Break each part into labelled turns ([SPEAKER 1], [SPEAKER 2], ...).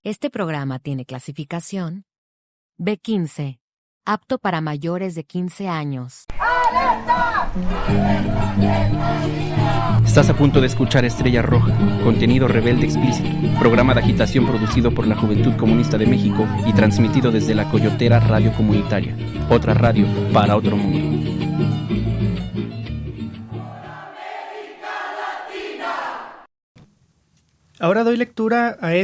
[SPEAKER 1] Este programa tiene clasificación B15, apto para mayores de 15 años.
[SPEAKER 2] ¡Alerta!
[SPEAKER 3] Estás a punto de escuchar Estrella Roja, contenido rebelde explícito, programa de agitación producido por la Juventud Comunista de México y transmitido desde la Coyotera Radio Comunitaria, otra radio para otro mundo.
[SPEAKER 4] Ahora doy lectura a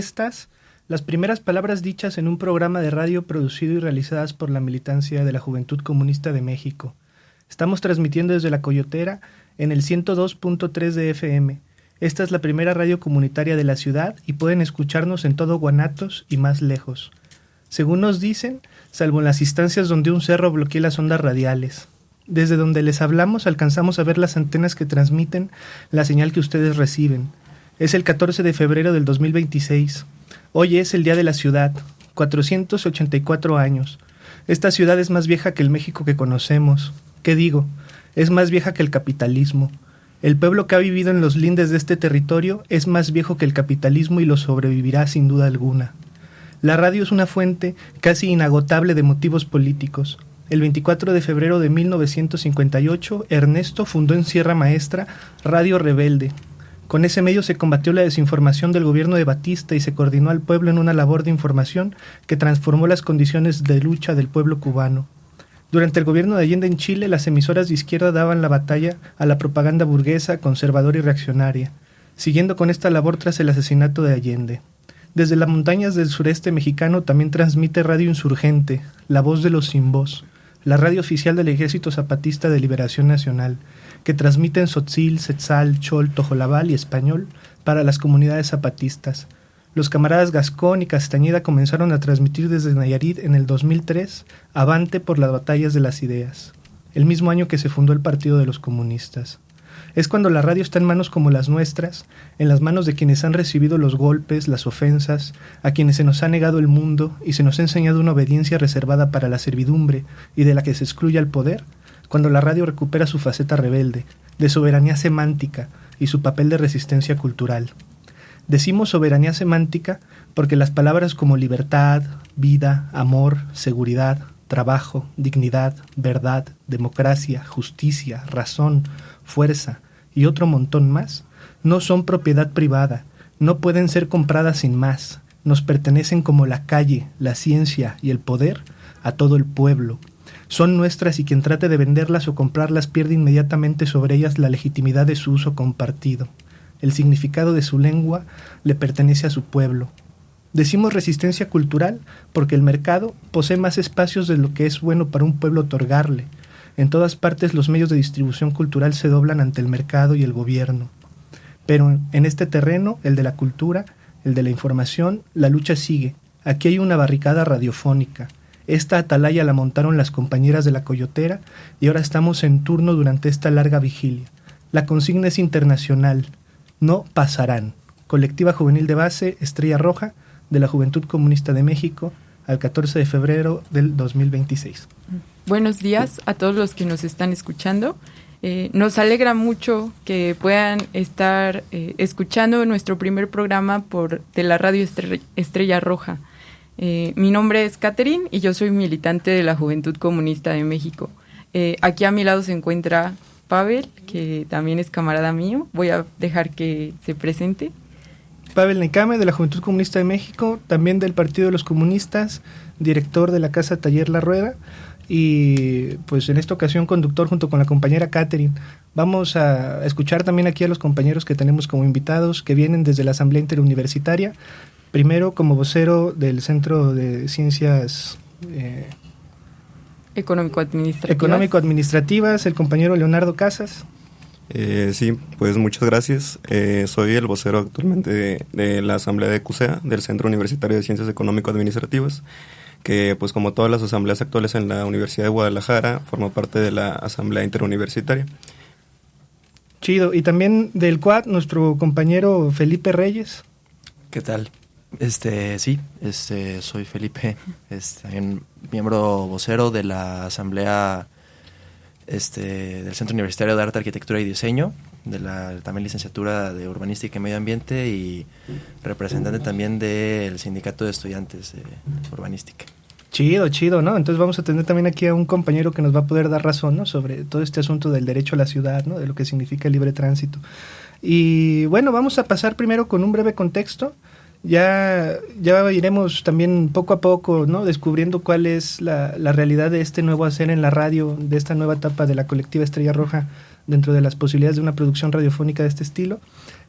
[SPEAKER 4] las primeras palabras dichas en un programa de radio producido y realizadas por la militancia de la Juventud Comunista de México. Estamos transmitiendo desde la Coyotera en el 102.3 de FM. Esta es la primera radio comunitaria de la ciudad y pueden escucharnos en todo Guanatos y más lejos. Según nos dicen, salvo en las instancias donde un cerro bloquea las ondas radiales. Desde donde les hablamos alcanzamos a ver las antenas que transmiten la señal que ustedes reciben. Es el 14 de febrero del 2026. Hoy es el Día de la Ciudad, 484 años. Esta ciudad es más vieja que el México que conocemos. ¿Qué digo? Es más vieja que el capitalismo. El pueblo que ha vivido en los lindes de este territorio es más viejo que el capitalismo y lo sobrevivirá sin duda alguna. La radio es una fuente casi inagotable de motivos políticos. El 24 de febrero de 1958, Ernesto fundó en Sierra Maestra Radio Rebelde. Con ese medio se combatió la desinformación del gobierno de Batista y se coordinó al pueblo en una labor de información que transformó las condiciones de lucha del pueblo cubano. Durante el gobierno de Allende en Chile, las emisoras de izquierda daban la batalla a la propaganda burguesa, conservadora y reaccionaria, siguiendo con esta labor tras el asesinato de Allende. Desde las montañas del sureste mexicano también transmite Radio Insurgente, la voz de los sin voz, la radio oficial del Ejército Zapatista de Liberación Nacional, que transmite en Tzotzil, Setzal, Chol, Tojolabal y Español para las comunidades zapatistas. Los camaradas Gascón y Castañeda comenzaron a transmitir desde Nayarit en el 2003, avante por las batallas de las ideas, el mismo año que se fundó el Partido de los Comunistas. Es cuando la radio está en manos como las nuestras, en las manos de quienes han recibido los golpes, las ofensas, a quienes se nos ha negado el mundo y se nos ha enseñado una obediencia reservada para la servidumbre y de la que se excluye al poder, cuando la radio recupera su faceta rebelde, de soberanía semántica y su papel de resistencia cultural. Decimos soberanía semántica porque las palabras como libertad, vida, amor, seguridad, trabajo, dignidad, verdad, democracia, justicia, razón, fuerza y otro montón más no son propiedad privada, no pueden ser compradas sin más, nos pertenecen como la calle, la ciencia y el poder a todo el pueblo. Son nuestras y quien trate de venderlas o comprarlas pierde inmediatamente sobre ellas la legitimidad de su uso compartido. El significado de su lengua le pertenece a su pueblo. Decimos resistencia cultural porque el mercado posee más espacios de lo que es bueno para un pueblo otorgarle. En todas partes los medios de distribución cultural se doblan ante el mercado y el gobierno. Pero en este terreno, el de la cultura, el de la información, la lucha sigue. Aquí hay una barricada radiofónica. Esta atalaya la montaron las compañeras de la Coyotera y ahora estamos en turno durante esta larga vigilia. La consigna es internacional. No pasarán. Colectiva Juvenil de Base, Estrella Roja, de la Juventud Comunista de México, al 14 de febrero del 2026.
[SPEAKER 5] Buenos días a todos los que nos están escuchando. Nos alegra mucho que puedan estar escuchando nuestro primer programa de la radio Estrella Roja. Mi nombre es Catherine y yo soy militante de la Juventud Comunista de México. Aquí a mi lado se encuentra Pavel, que también es camarada mío. Voy a dejar que se presente.
[SPEAKER 4] Pavel Necame, de la Juventud Comunista de México, también del Partido de los Comunistas, director de la Casa Taller La Rueda y pues en esta ocasión conductor junto con la compañera Catherine. Vamos a escuchar también aquí a los compañeros que tenemos como invitados que vienen desde la Asamblea Interuniversitaria. Primero, como vocero del Centro de Ciencias Económico-Administrativas, el compañero Leonardo Casas.
[SPEAKER 6] Sí, pues muchas gracias. Soy el vocero actualmente de la Asamblea de CUSEA, del Centro Universitario de Ciencias Económico-Administrativas, que pues como todas las asambleas actuales en la Universidad de Guadalajara, forma parte de la Asamblea Interuniversitaria.
[SPEAKER 4] Chido. Y también del CUAD, nuestro compañero Felipe Reyes.
[SPEAKER 7] ¿Qué tal? Soy Felipe, miembro vocero de la Asamblea del Centro Universitario de Arte, Arquitectura y Diseño, también licenciatura de Urbanística y Medio Ambiente y representante también del Sindicato de Estudiantes de Urbanística.
[SPEAKER 4] Chido, ¿no? Entonces vamos a tener también aquí a un compañero que nos va a poder dar razón, ¿no? Sobre todo este asunto del derecho a la ciudad, ¿no? De lo que significa el libre tránsito. Y bueno, vamos a pasar primero con un breve contexto. Ya iremos también poco a poco, ¿no? Descubriendo cuál es la realidad de este nuevo hacer en la radio, de esta nueva etapa de la colectiva Estrella Roja dentro de las posibilidades de una producción radiofónica de este estilo.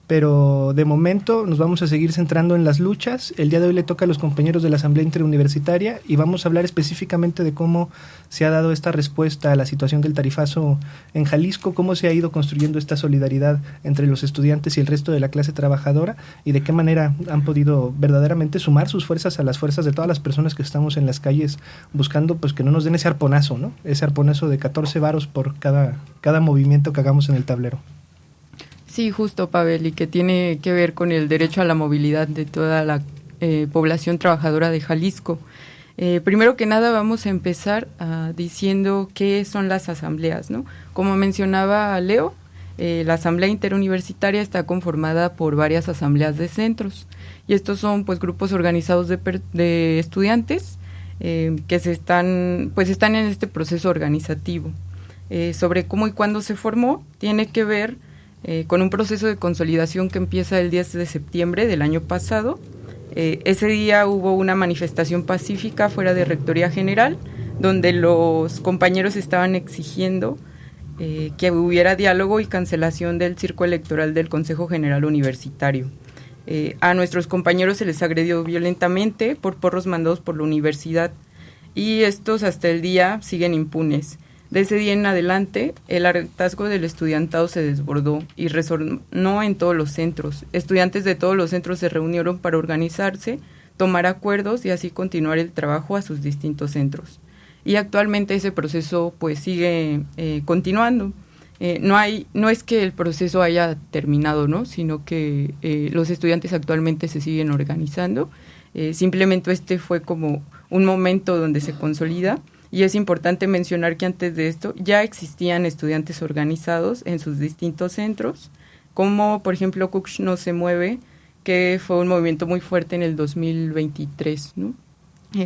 [SPEAKER 4] Pero de momento nos vamos a seguir centrando en las luchas. El día de hoy le toca a los compañeros de la Asamblea Interuniversitaria y vamos a hablar específicamente de cómo se ha dado esta respuesta a la situación del tarifazo en Jalisco, cómo se ha ido construyendo esta solidaridad entre los estudiantes y el resto de la clase trabajadora y de qué manera han podido verdaderamente sumar sus fuerzas a las fuerzas de todas las personas que estamos en las calles buscando pues que no nos den ese arponazo, ¿no? Ese arponazo de 14 varos por cada movimiento que hagamos en el tablero.
[SPEAKER 5] Sí, justo, Pavel, y que tiene que ver con el derecho a la movilidad de toda la población trabajadora de Jalisco. Primero que nada vamos a empezar diciendo qué son las asambleas, ¿no? Como mencionaba Leo, la Asamblea Interuniversitaria está conformada por varias asambleas de centros, y estos son pues grupos organizados de estudiantes que están en este proceso organizativo. Sobre cómo y cuándo se formó, tiene que ver con un proceso de consolidación que empieza el 10 de septiembre del año pasado. Ese día hubo una manifestación pacífica fuera de Rectoría General, donde los compañeros estaban exigiendo que hubiera diálogo y cancelación del circo electoral del Consejo General Universitario. A nuestros compañeros se les agredió violentamente por porros mandados por la universidad, y estos hasta el día siguen impunes. De ese día en adelante, el hartazgo del estudiantado se desbordó y resonó en todos los centros. Estudiantes de todos los centros se reunieron para organizarse, tomar acuerdos y así continuar el trabajo a sus distintos centros. Y actualmente ese proceso pues sigue continuando. No es que el proceso haya terminado, ¿no? Sino que los estudiantes actualmente se siguen organizando. Simplemente este fue como un momento donde se consolida. Y es importante mencionar que antes de esto ya existían estudiantes organizados en sus distintos centros, como por ejemplo Kuksh No Se Mueve, que fue un movimiento muy fuerte en el 2023, ¿no?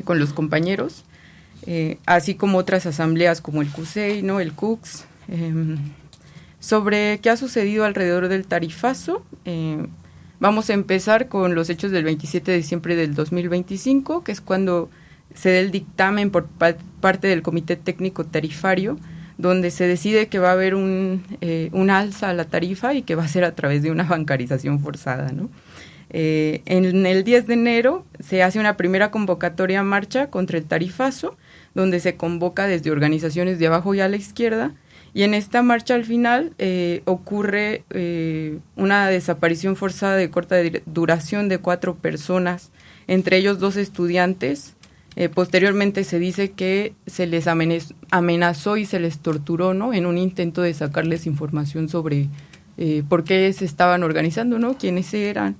[SPEAKER 5] Con los compañeros, así como otras asambleas como el CUSEI, ¿no? El CUCS. Sobre qué ha sucedido alrededor del tarifazo, vamos a empezar con los hechos del 27 de diciembre del 2025, que es cuando se da el dictamen por parte del Comité Técnico Tarifario, donde se decide que va a haber un alza a la tarifa y que va a ser a través de una bancarización forzada, ¿no? En el 10 de enero se hace una primera convocatoria a marcha contra el tarifazo, donde se convoca desde organizaciones de abajo y a la izquierda, y en esta marcha al final ocurre una desaparición forzada de corta duración de 4 personas, entre ellos 2 estudiantes. Posteriormente se dice que se les amenazó y se les torturó, ¿no? En un intento de sacarles información sobre por qué se estaban organizando, ¿no? Quiénes eran.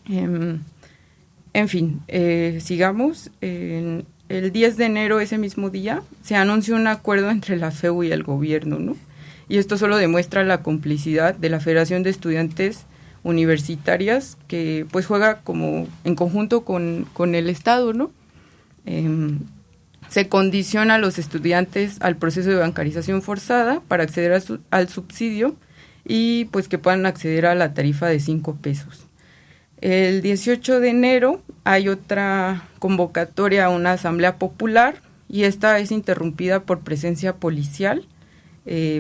[SPEAKER 5] En fin, sigamos. El 10 de enero, ese mismo día, se anuncia un acuerdo entre la FEU y el gobierno, ¿no? Y esto solo demuestra la complicidad de la Federación de Estudiantes Universitarias, que pues juega como en conjunto con el Estado, ¿no? Se condiciona a los estudiantes al proceso de bancarización forzada para acceder al subsidio y pues que puedan acceder a la tarifa de 5 pesos. El 18 de enero hay otra convocatoria a una asamblea popular y esta es interrumpida por presencia policial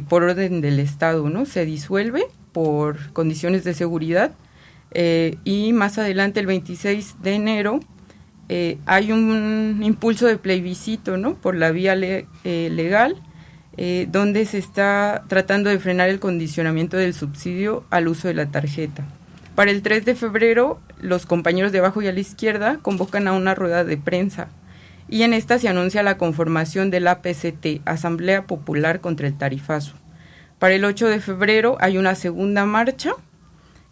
[SPEAKER 5] por orden del Estado, ¿no? Se disuelve por condiciones de seguridad y más adelante el 26 de enero hay un impulso de plebiscito, ¿no? Por la vía legal, donde se está tratando de frenar el condicionamiento del subsidio al uso de la tarjeta. Para el 3 de febrero, los compañeros de abajo y a la izquierda convocan a una rueda de prensa, y en esta se anuncia la conformación de la APCT, Asamblea Popular contra el Tarifazo. Para el 8 de febrero hay una segunda marcha,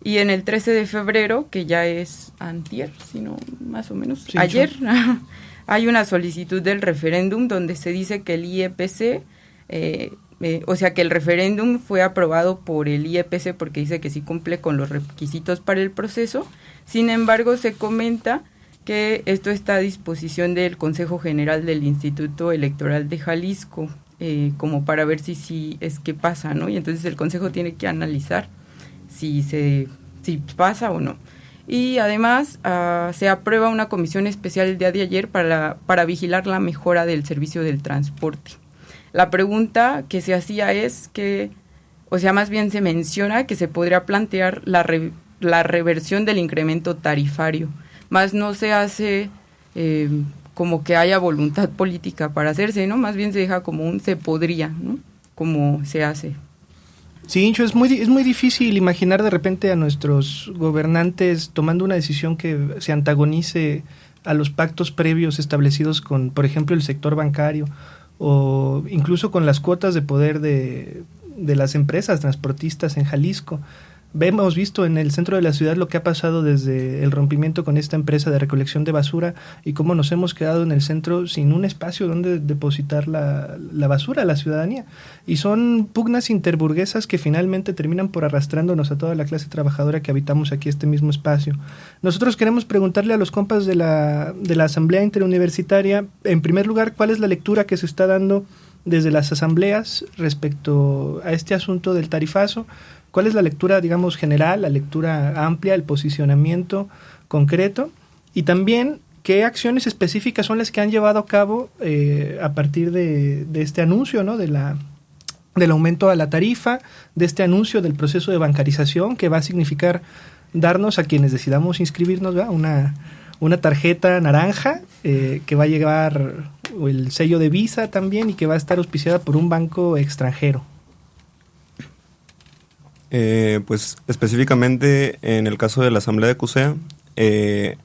[SPEAKER 5] y en el 13 de febrero, que ya es antier, sino más o menos sí, ayer, hay una solicitud del referéndum donde se dice que el IEPC o sea que el referéndum fue aprobado por el IEPC porque dice que sí cumple con los requisitos para el proceso. Sin embargo, se comenta que esto está a disposición del Consejo General del Instituto Electoral de Jalisco, como para ver si es que pasa, ¿no? Y entonces el Consejo tiene que analizar si pasa o no. Y además se aprueba una comisión especial el día de ayer para vigilar la mejora del servicio del transporte. La pregunta que se hacía es que, o sea, más bien se menciona que se podría plantear la reversión del incremento tarifario, más no se hace como que haya voluntad política para hacerse, ¿no? Más bien se deja como un se podría, ¿no? Como se hace.
[SPEAKER 4] Sí, Incho, es muy difícil imaginar de repente a nuestros gobernantes tomando una decisión que se antagonice a los pactos previos establecidos con, por ejemplo, el sector bancario o incluso con las cuotas de poder de las empresas transportistas en Jalisco. Hemos visto en el centro de la ciudad lo que ha pasado desde el rompimiento con esta empresa de recolección de basura y cómo nos hemos quedado en el centro sin un espacio donde depositar la basura a la ciudadanía. Y son pugnas interburguesas que finalmente terminan por arrastrándonos a toda la clase trabajadora que habitamos aquí este mismo espacio. Nosotros queremos preguntarle a los compas de la Asamblea Interuniversitaria, en primer lugar, ¿cuál es la lectura que se está dando desde las asambleas respecto a este asunto del tarifazo? ¿Cuál es la lectura, digamos, general, la lectura amplia, el posicionamiento concreto? Y también, ¿qué acciones específicas son las que han llevado a cabo a partir de este anuncio, ¿no? del aumento a la tarifa, de este anuncio del proceso de bancarización que va a significar darnos a quienes decidamos inscribirnos, ¿verdad? Una tarjeta naranja que va a llevar el sello de Visa también y que va a estar auspiciada por un banco extranjero?
[SPEAKER 6] Pues específicamente en el caso de la Asamblea de CUSEA, desde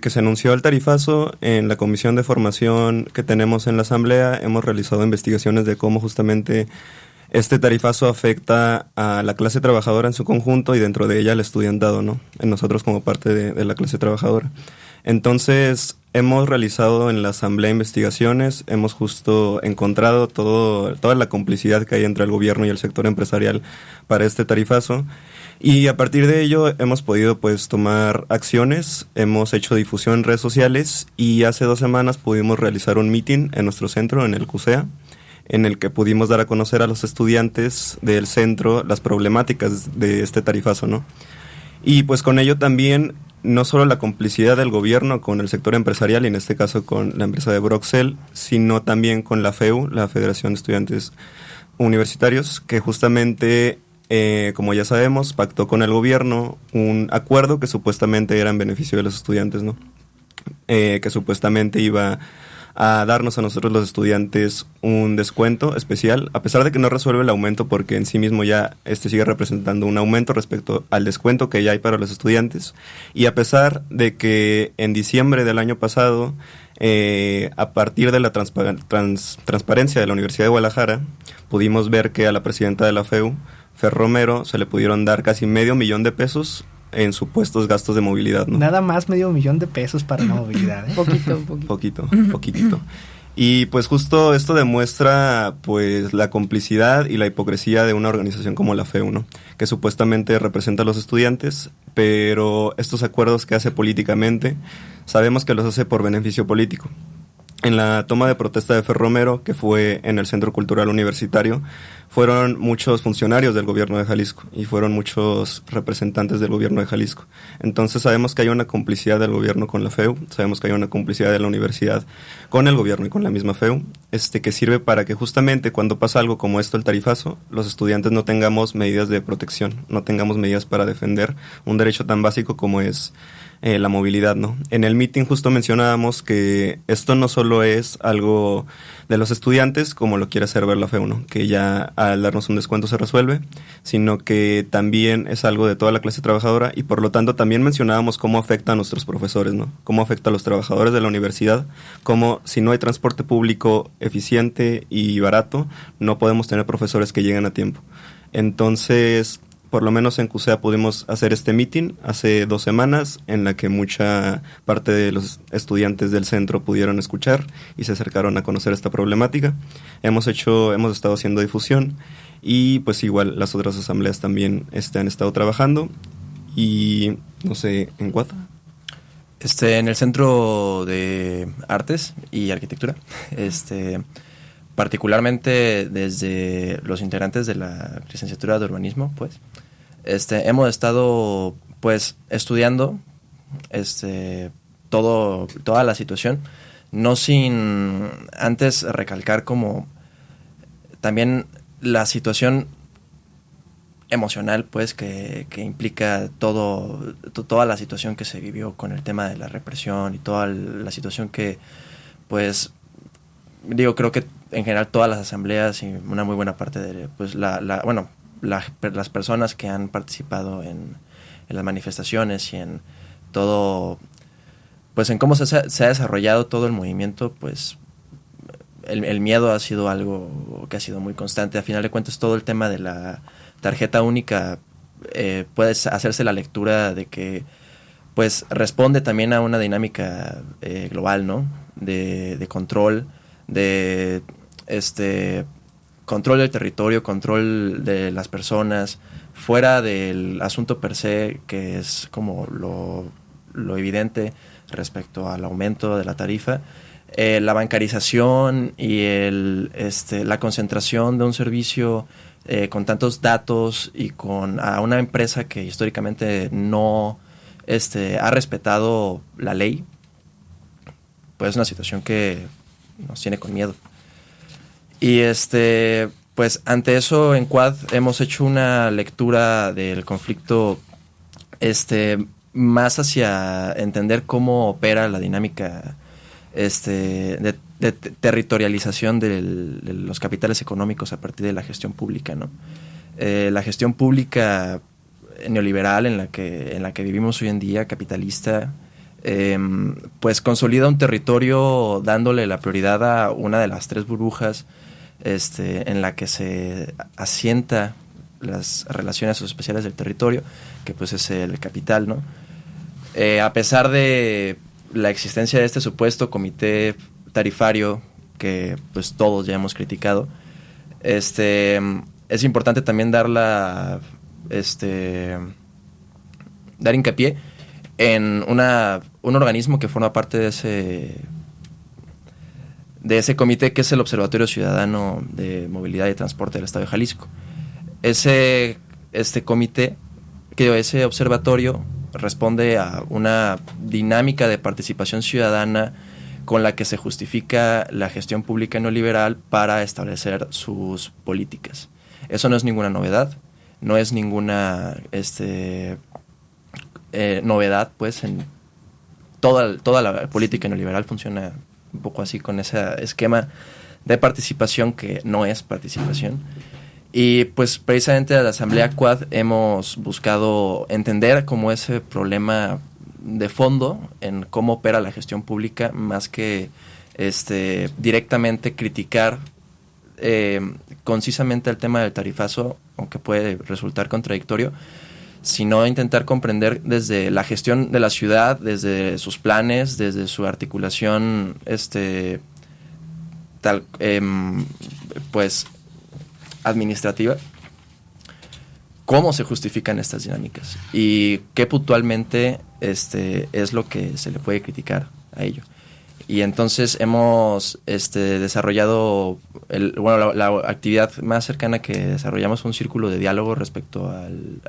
[SPEAKER 6] que se anunció el tarifazo, en la comisión de formación que tenemos en la Asamblea hemos realizado investigaciones de cómo justamente este tarifazo afecta a la clase trabajadora en su conjunto y dentro de ella al estudiantado, ¿no? En nosotros como parte de la clase trabajadora. Entonces, hemos realizado en la Asamblea investigaciones, hemos justo encontrado toda la complicidad que hay entre el gobierno y el sector empresarial para este tarifazo. Y a partir de ello hemos podido pues tomar acciones, hemos hecho difusión en redes sociales y hace 2 semanas pudimos realizar un meeting en nuestro centro, en el CUSEA, en el que pudimos dar a conocer a los estudiantes del centro las problemáticas de este tarifazo, ¿no? Y pues con ello también no solo la complicidad del gobierno con el sector empresarial, y en este caso con la empresa de Broxel, sino también con la FEU, la Federación de Estudiantes Universitarios, que justamente, como ya sabemos, pactó con el gobierno un acuerdo que supuestamente era en beneficio de los estudiantes, ¿no? Que supuestamente iba a darnos a nosotros los estudiantes un descuento especial, a pesar de que no resuelve el aumento porque en sí mismo ya sigue representando un aumento respecto al descuento que ya hay para los estudiantes, y a pesar de que en diciembre del año pasado, a partir de la transparencia de la Universidad de Guadalajara, pudimos ver que a la presidenta de la FEU, Fer Romero, se le pudieron dar casi $500,000 en supuestos gastos de movilidad, ¿no?
[SPEAKER 4] Nada más $500,000 para la movilidad, ¿eh?
[SPEAKER 6] Poquitito. Y pues justo esto demuestra pues la complicidad y la hipocresía de una organización como la FEU, ¿no? Que supuestamente representa a los estudiantes, pero estos acuerdos que hace políticamente, sabemos que los hace por beneficio político. En la toma de protesta de Fer Romero, que fue en el Centro Cultural Universitario, fueron muchos funcionarios del gobierno de Jalisco y fueron muchos representantes del gobierno de Jalisco. Entonces sabemos que hay una complicidad del gobierno con la FEU, sabemos que hay una complicidad de la universidad con el gobierno y con la misma FEU, que sirve para que justamente cuando pasa algo como esto, el tarifazo, los estudiantes no tengamos medidas de protección, no tengamos medidas para defender un derecho tan básico como es la movilidad, ¿no? En el meeting justo mencionábamos que esto no solo es algo de los estudiantes, como lo quiere hacer ver la FEU, ¿no? Que ya al darnos un descuento se resuelve, sino que también es algo de toda la clase trabajadora, y por lo tanto también mencionábamos cómo afecta a nuestros profesores, ¿no? Cómo afecta a los trabajadores de la universidad, cómo si no hay transporte público eficiente y barato, no podemos tener profesores que lleguen a tiempo. Entonces, por lo menos en CUSEA pudimos hacer este meeting hace 2 semanas, en la que mucha parte de los estudiantes del centro pudieron escuchar y se acercaron a conocer esta problemática. Hemos estado haciendo difusión y pues igual las otras asambleas también han estado trabajando. Y no sé, ¿en CUAD?
[SPEAKER 7] En el Centro de Artes y Arquitectura, particularmente desde los integrantes de la licenciatura de urbanismo, pues, hemos estado, pues, estudiando, toda la situación, no sin antes recalcar como también la situación emocional, pues, que implica toda la situación que se vivió con el tema de la represión y toda la situación que, pues, creo que en general todas las asambleas y una muy buena parte de, pues, las personas que han participado en las manifestaciones y en todo, pues, en cómo se ha desarrollado todo el movimiento, pues, el miedo ha sido algo que ha sido muy constante. A final de cuentas, todo el tema de la tarjeta única, puede hacerse la lectura de que, pues, responde también a una dinámica global, ¿no? De control, de control del territorio, control de las personas, fuera del asunto per se, que es como lo evidente respecto al aumento de la tarifa. La bancarización y la concentración de un servicio con tantos datos y a una empresa que históricamente no ha respetado la ley, pues es una situación que nos tiene con miedo. Y pues ante eso en CUAD hemos hecho una lectura del conflicto más hacia entender cómo opera la dinámica de territorialización de los capitales económicos a partir de la gestión pública, ¿no? La gestión pública neoliberal en la que vivimos hoy en día, capitalista, pues consolida un territorio dándole la prioridad a una de las 3 burbujas en la que se asienta las relaciones especiales del territorio, que pues es el capital, ¿no? A pesar de la existencia de este supuesto comité tarifario que pues todos ya hemos criticado, es importante también dar hincapié en un organismo que forma parte de ese comité, que es el Observatorio Ciudadano de Movilidad y Transporte del Estado de Jalisco. Ese observatorio responde a una dinámica de participación ciudadana con la que se justifica la gestión pública neoliberal para establecer sus políticas. Eso no es ninguna novedad, no es ninguna novedad, pues, en toda la política neoliberal funciona un poco así, con ese esquema de participación que no es participación. Y pues precisamente a la Asamblea CUAD hemos buscado entender como ese problema de fondo en cómo opera la gestión pública, más que directamente criticar concisamente el tema del tarifazo, aunque puede resultar contradictorio, sino intentar comprender desde la gestión de la ciudad, desde sus planes, desde su articulación pues administrativa, cómo se justifican estas dinámicas y qué puntualmente es lo que se le puede criticar a ello. Y entonces hemos desarrollado la actividad más cercana que desarrollamos fue un círculo de diálogo respecto al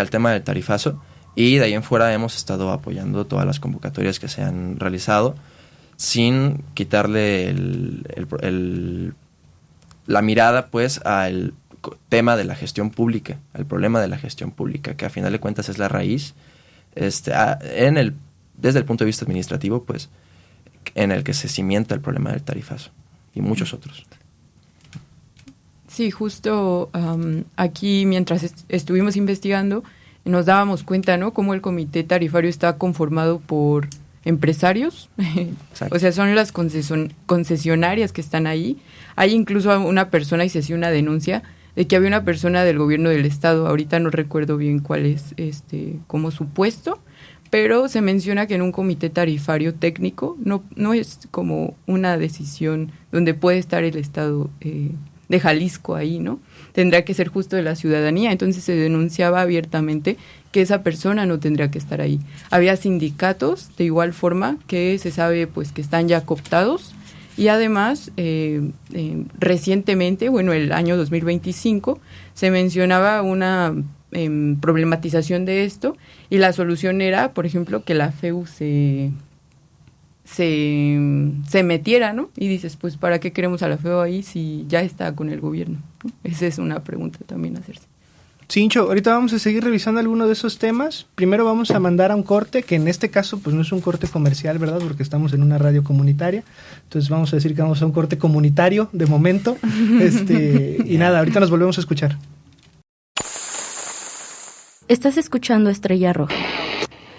[SPEAKER 7] tema del tarifazo, y de ahí en fuera hemos estado apoyando todas las convocatorias que se han realizado sin quitarle la mirada, pues, al tema de la gestión pública, al problema de la gestión pública, que a final de cuentas es la raíz, desde el punto de vista administrativo, pues, en el que se cimienta el problema del tarifazo y muchos otros.
[SPEAKER 5] Sí, justo aquí mientras estuvimos investigando nos dábamos cuenta, ¿no?, cómo el comité tarifario está conformado por empresarios, o sea, son las concesionarias que están ahí. Hay incluso una persona, y se hacía una denuncia, de que había una persona del gobierno del estado, ahorita no recuerdo bien cuál es como su puesto, pero se menciona que en un comité tarifario técnico no es como una decisión donde puede estar el estado de Jalisco ahí, ¿no? Tendrá que ser justo de la ciudadanía, entonces se denunciaba abiertamente que esa persona no tendría que estar ahí. Había sindicatos, de igual forma, que se sabe pues que están ya cooptados, y además, recientemente, el año 2025, se mencionaba una problematización de esto, y la solución era, por ejemplo, que la FEU se metiera, ¿no? Y dices, pues, ¿para qué queremos a la FEU ahí si ya está con el gobierno? ¿No? Esa es una pregunta también a hacerse.
[SPEAKER 4] Sincho, ahorita vamos a seguir revisando algunos de esos temas. Primero vamos a mandar a un corte, que en este caso pues no es un corte comercial, ¿verdad? Porque estamos en una radio comunitaria. Entonces vamos a decir que vamos a un corte comunitario de momento. Y nada, ahorita nos volvemos a escuchar.
[SPEAKER 2] Estás escuchando Estrella Roja.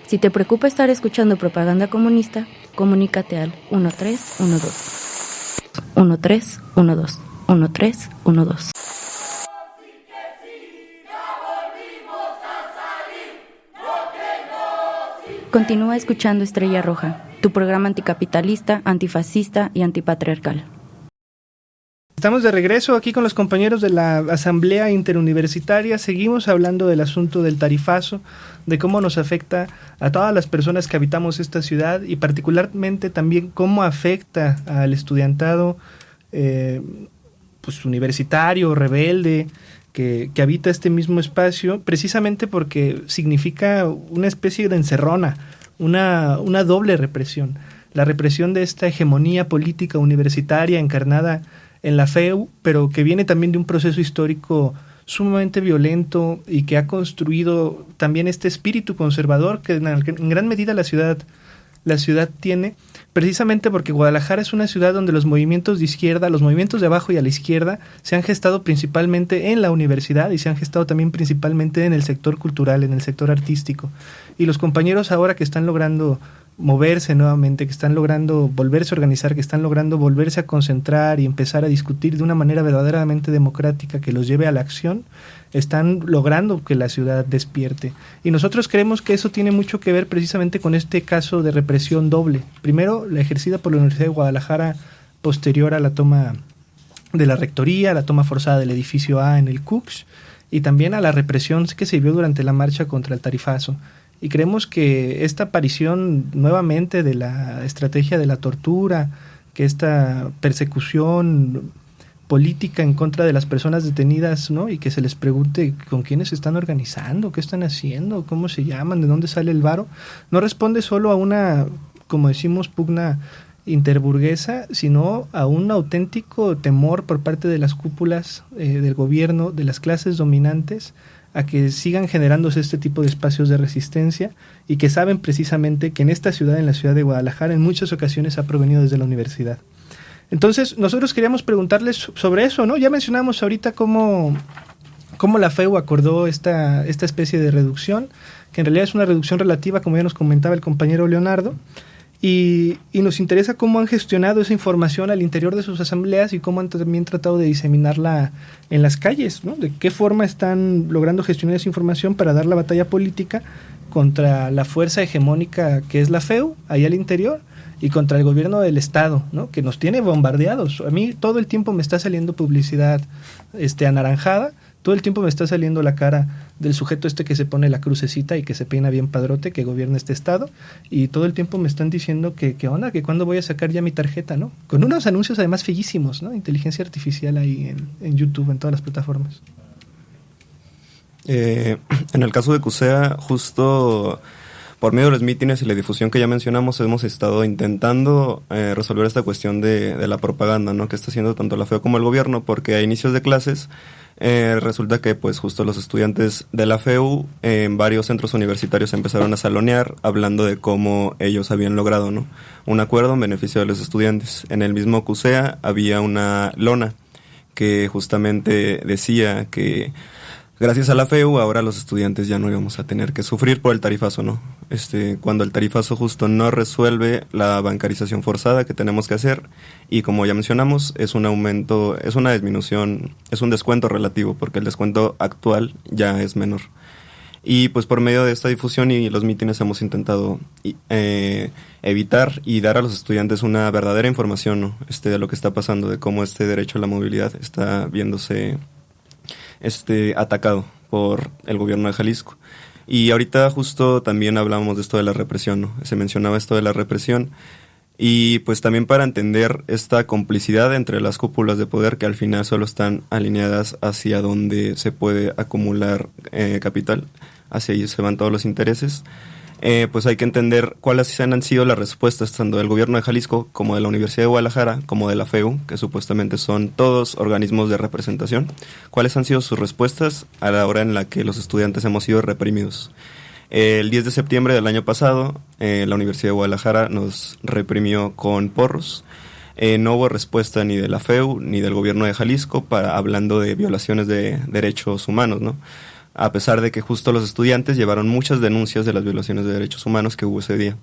[SPEAKER 2] Si te preocupa estar escuchando propaganda comunista, comunícate al 1312. 1312. 1312. Continúa escuchando Estrella Roja, tu programa anticapitalista, antifascista y antipatriarcal.
[SPEAKER 4] Estamos de regreso aquí con los compañeros de la Asamblea Interuniversitaria. Seguimos hablando del asunto del tarifazo, de cómo nos afecta a todas las personas que habitamos esta ciudad y particularmente también cómo afecta al estudiantado pues universitario, rebelde, que habita este mismo espacio, precisamente porque significa una especie de encerrona, una doble represión. La represión de esta hegemonía política universitaria encarnada en la FEU, pero que viene también de un proceso histórico sumamente violento y que ha construido también este espíritu conservador que en gran medida la ciudad tiene, precisamente porque Guadalajara es una ciudad donde los movimientos de izquierda, los movimientos de abajo y a la izquierda se han gestado principalmente en la universidad y se han gestado también principalmente en el sector cultural, en el sector artístico. Y los compañeros ahora que están logrando moverse nuevamente, que están logrando volverse a organizar, que están logrando volverse a concentrar y empezar a discutir de una manera verdaderamente democrática que los lleve a la acción, están logrando que la ciudad despierte. Y nosotros creemos que eso tiene mucho que ver precisamente con este caso de represión doble. Primero, la ejercida por la Universidad de Guadalajara posterior a la toma de la rectoría, la toma forzada del edificio A en el CUCS, y también a la represión que se vio durante la marcha contra el tarifazo. Y creemos que esta aparición nuevamente de la estrategia de la tortura, que esta persecución política en contra de las personas detenidas, ¿no? Y que se les pregunte con quiénes se están organizando, qué están haciendo, cómo se llaman, de dónde sale el varo, no responde solo a una, como decimos, pugna interburguesa, sino a un auténtico temor por parte de las cúpulas del gobierno, de las clases dominantes, a que sigan generándose este tipo de espacios de resistencia y que saben precisamente que en esta ciudad, en la ciudad de Guadalajara, en muchas ocasiones ha provenido desde la universidad. Entonces, nosotros queríamos preguntarles sobre eso, ¿no? Ya mencionamos ahorita cómo la FEU acordó esta especie de reducción, que en realidad es una reducción relativa, como ya nos comentaba el compañero Leonardo, y nos interesa cómo han gestionado esa información al interior de sus asambleas y cómo han también tratado de diseminarla en las calles, ¿no? De qué forma están logrando gestionar esa información para dar la batalla política contra la fuerza hegemónica que es la FEU, ahí al interior, y contra el gobierno del estado, ¿no? Que nos tiene bombardeados. A mí todo el tiempo me está saliendo publicidad anaranjada, todo el tiempo me está saliendo la cara del sujeto que se pone la crucecita y que se peina bien padrote, que gobierna este estado, y todo el tiempo me están diciendo que onda, que cuándo voy a sacar ya mi tarjeta, ¿no? Con unos anuncios además feísimos, ¿no? Inteligencia artificial ahí en YouTube, en todas las plataformas.
[SPEAKER 6] En el caso de CUSEA, justo por medio de los mítines y la difusión que ya mencionamos, hemos estado intentando resolver esta cuestión de la propaganda, ¿no? Que está haciendo tanto la FEU como el gobierno, porque a inicios de clases resulta que pues justo los estudiantes de la FEU en varios centros universitarios empezaron a salonear hablando de cómo ellos habían logrado, ¿no? Un acuerdo en beneficio de los estudiantes. En el mismo CUSEA había una lona que justamente decía que Gracias a la FEU, ahora los estudiantes ya no íbamos a tener que sufrir por el tarifazo, ¿no? Cuando el tarifazo justo no resuelve la bancarización forzada que tenemos que hacer, y como ya mencionamos, es un aumento, es una disminución, es un descuento relativo, porque el descuento actual ya es menor. Y pues por medio de esta difusión y los mítines hemos intentado evitar y dar a los estudiantes una verdadera información, ¿no? De lo que está pasando, de cómo este derecho a la movilidad está viéndose atacado por el gobierno de Jalisco. Y ahorita justo también hablábamos de esto de la represión, ¿no? Se mencionaba esto de la represión, y pues también para entender esta complicidad entre las cúpulas de poder que al final solo están alineadas hacia donde se puede acumular capital, hacia ahí se van todos los intereses. Pues hay que entender cuáles han sido las respuestas tanto del gobierno de Jalisco como de la Universidad de Guadalajara como de la FEU, que supuestamente son todos organismos de representación. ¿Cuáles han sido sus respuestas a la hora en la que los estudiantes hemos sido reprimidos? El 10 de septiembre del año pasado, la Universidad de Guadalajara nos reprimió con porros. No hubo respuesta ni de la FEU ni del gobierno de Jalisco hablando de violaciones de derechos humanos, ¿no? A pesar de que justo los estudiantes llevaron muchas denuncias de las violaciones de derechos humanos que hubo ese día.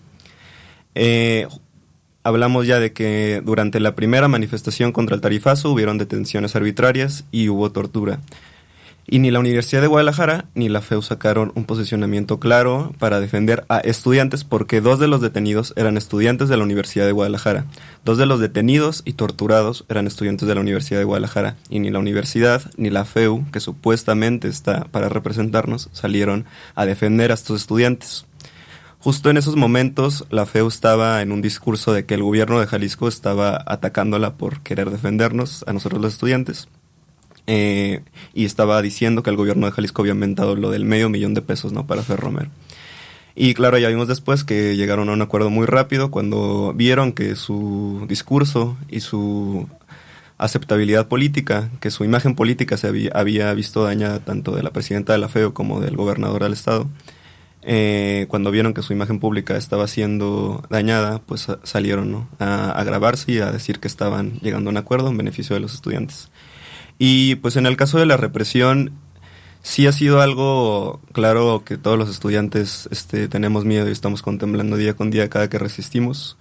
[SPEAKER 6] Hablamos ya de que durante la primera manifestación contra el tarifazo hubieron detenciones arbitrarias y hubo tortura. Y ni la Universidad de Guadalajara ni la FEU sacaron un posicionamiento claro para defender a estudiantes, porque 2 de los detenidos eran estudiantes de la Universidad de Guadalajara. 2 de los detenidos y torturados eran estudiantes de la Universidad de Guadalajara. Y ni la universidad ni la FEU, que supuestamente está para representarnos, salieron a defender a estos estudiantes. Justo en esos momentos, la FEU estaba en un discurso de que el gobierno de Jalisco estaba atacándola por querer defendernos a nosotros los estudiantes. Y estaba diciendo que el gobierno de Jalisco había inventado lo del $500,000, ¿no?, para Fer Romero. Y claro, ya vimos después que llegaron a un acuerdo muy rápido cuando vieron que su discurso y su aceptabilidad política, que su imagen política se había visto dañada tanto de la presidenta de la FEU como del gobernador del estado. Cuando vieron que su imagen pública estaba siendo dañada, pues salieron, ¿no?, a grabarse y a decir que estaban llegando a un acuerdo en beneficio de los estudiantes. Y pues en el caso de la represión, sí ha sido algo claro que todos los estudiantes tenemos miedo y estamos contemplando día con día cada que resistimos.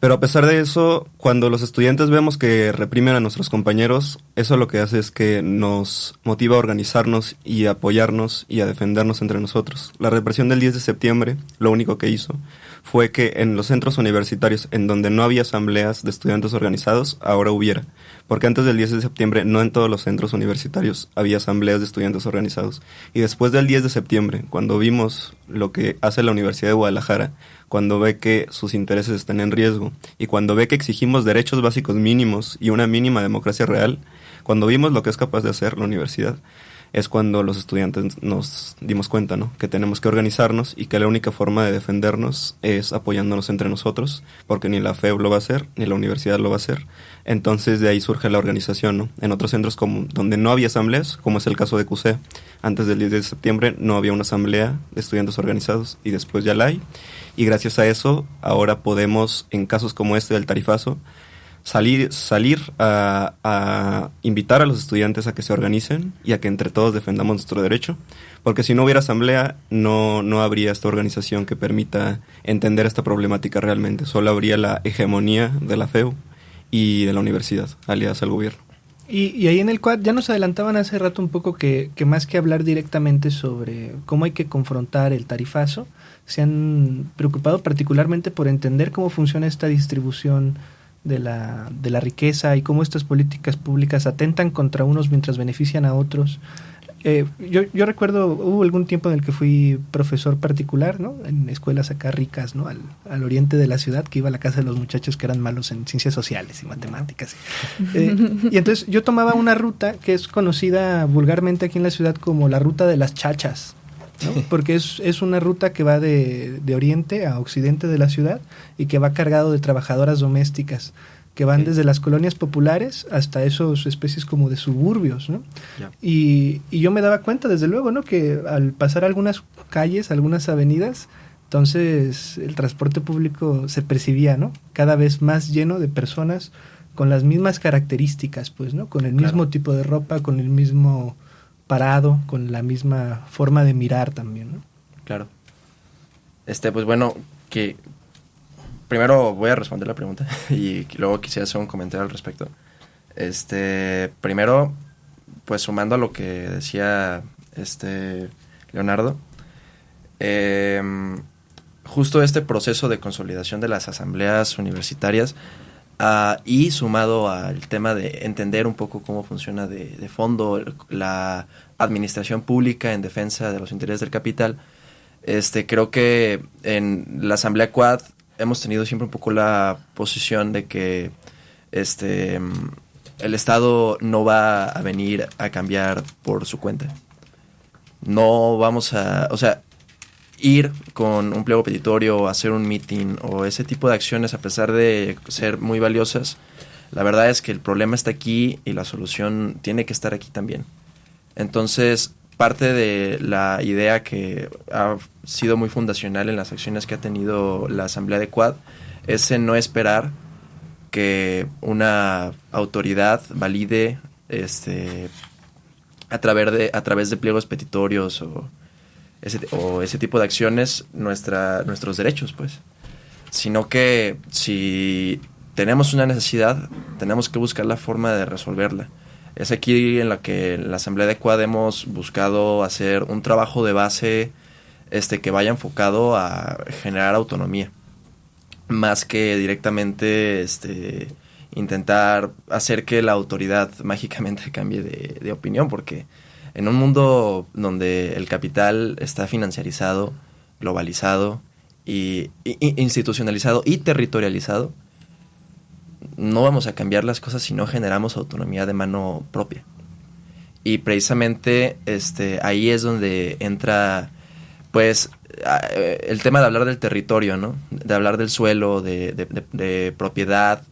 [SPEAKER 6] Pero a pesar de eso, cuando los estudiantes vemos que reprimen a nuestros compañeros, eso lo que hace es que nos motiva a organizarnos y a apoyarnos y a defendernos entre nosotros. La represión del 10 de septiembre, lo único que hizo fue que en los centros universitarios, en donde no había asambleas de estudiantes organizados, ahora hubiera. Porque antes del 10 de septiembre, no en todos los centros universitarios había asambleas de estudiantes organizados. Y después del 10 de septiembre, cuando vimos lo que hace la Universidad de Guadalajara, cuando ve que sus intereses están en riesgo, y cuando ve que exigimos derechos básicos mínimos y una mínima democracia real, cuando vimos lo que es capaz de hacer la universidad, es cuando los estudiantes nos dimos cuenta, ¿no?, que tenemos que organizarnos y que la única forma de defendernos es apoyándonos entre nosotros, porque ni la FEU lo va a hacer, ni la universidad lo va a hacer. Entonces de ahí surge la organización, ¿no? En otros centros donde no había asambleas, como es el caso de CUSEA, antes del 10 de septiembre no había una asamblea de estudiantes organizados y después ya la hay. Y gracias a eso ahora podemos, en casos como este del tarifazo, salir a invitar a los estudiantes a que se organicen y a que entre todos defendamos nuestro derecho, porque si no hubiera asamblea no habría esta organización que permita entender esta problemática realmente. Solo habría la hegemonía de la FEU y de la universidad aliadas al gobierno.
[SPEAKER 4] Y ahí en el cual ya nos adelantaban hace rato un poco que más que hablar directamente sobre cómo hay que confrontar el tarifazo, se han preocupado particularmente por entender cómo funciona esta distribución de la riqueza y cómo estas políticas públicas atentan contra unos mientras benefician a otros. Yo recuerdo, hubo algún tiempo en el que fui profesor particular, ¿no?, en escuelas acá ricas, ¿no?, al oriente de la ciudad, que iba a la casa de los muchachos que eran malos en ciencias sociales y matemáticas. Y entonces yo tomaba una ruta que es conocida vulgarmente aquí en la ciudad como la ruta de las chachas, ¿no?, porque es una ruta que va de oriente a occidente de la ciudad y que va cargado de trabajadoras domésticas que van desde las colonias populares hasta esos especies como de suburbios, ¿no? Yeah. Y yo me daba cuenta, desde luego, ¿no?, que al pasar algunas calles, algunas avenidas, entonces el transporte público se percibía, ¿no?, cada vez más lleno de personas con las mismas características, pues, ¿no?, con el mismo tipo de ropa, con el mismo parado, con la misma forma de mirar también, ¿no?
[SPEAKER 7] Claro. Pues bueno, que primero voy a responder la pregunta y luego quisiera hacer un comentario al respecto. Primero, pues sumando a lo que decía Leonardo, justo este proceso de consolidación de las asambleas universitarias y sumado al tema de entender un poco cómo funciona de fondo la administración pública en defensa de los intereses del capital, creo que en la Asamblea Quad hemos tenido siempre un poco la posición de que el Estado no va a venir a cambiar por su cuenta. No vamos a... O sea, ir con un pliego petitorio, hacer un meeting o ese tipo de acciones, a pesar de ser muy valiosas, la verdad es que el problema está aquí y la solución tiene que estar aquí también. Entonces, parte de la idea que ha sido muy fundacional en las acciones que ha tenido la Asamblea de Quad es en no esperar que una autoridad valide a través de pliegos petitorios o ese tipo de acciones nuestros derechos, pues. Sino que si tenemos una necesidad, tenemos que buscar la forma de resolverla. Es aquí en la que en la Asamblea de Quad hemos buscado hacer un trabajo de base que vaya enfocado a generar autonomía, más que directamente intentar hacer que la autoridad mágicamente cambie de opinión, porque en un mundo donde el capital está financiarizado, globalizado, y institucionalizado y territorializado, no vamos a cambiar las cosas si no generamos autonomía de mano propia. Y precisamente ahí es donde entra pues el tema de hablar del territorio, ¿no? De hablar del suelo, de propiedad,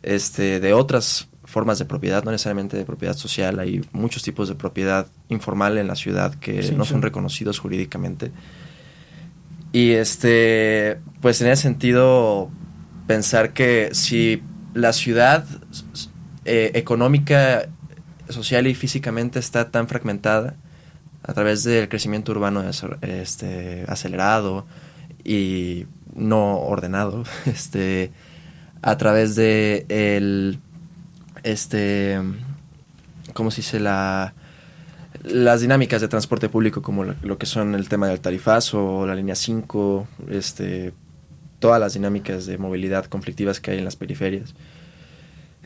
[SPEAKER 7] de otras formas de propiedad, no necesariamente de propiedad social. Hay muchos tipos de propiedad informal en la ciudad que no son reconocidos jurídicamente. Y pues en ese sentido, pensar que si la ciudad económica, social y físicamente está tan fragmentada a través del crecimiento urbano acelerado y no ordenado, a través de ¿cómo se dice? Las dinámicas de transporte público, como lo que son el tema del tarifazo, la línea 5, todas las dinámicas de movilidad conflictivas que hay en las periferias.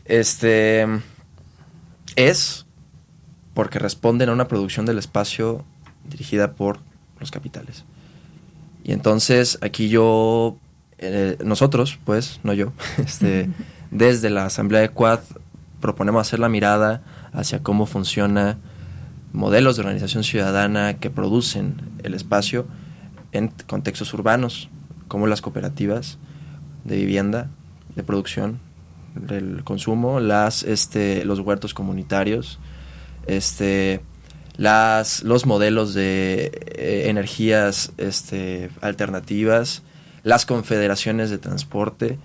[SPEAKER 7] Es porque responden a una producción del espacio dirigida por los capitales. Y entonces aquí nosotros, pues, no yo, desde la Asamblea de Quad proponemos hacer la mirada hacia cómo funciona modelos de organización ciudadana que producen el espacio en contextos urbanos, como las cooperativas de vivienda, de producción, del consumo, los huertos comunitarios, los modelos de energías alternativas, las confederaciones de transporte,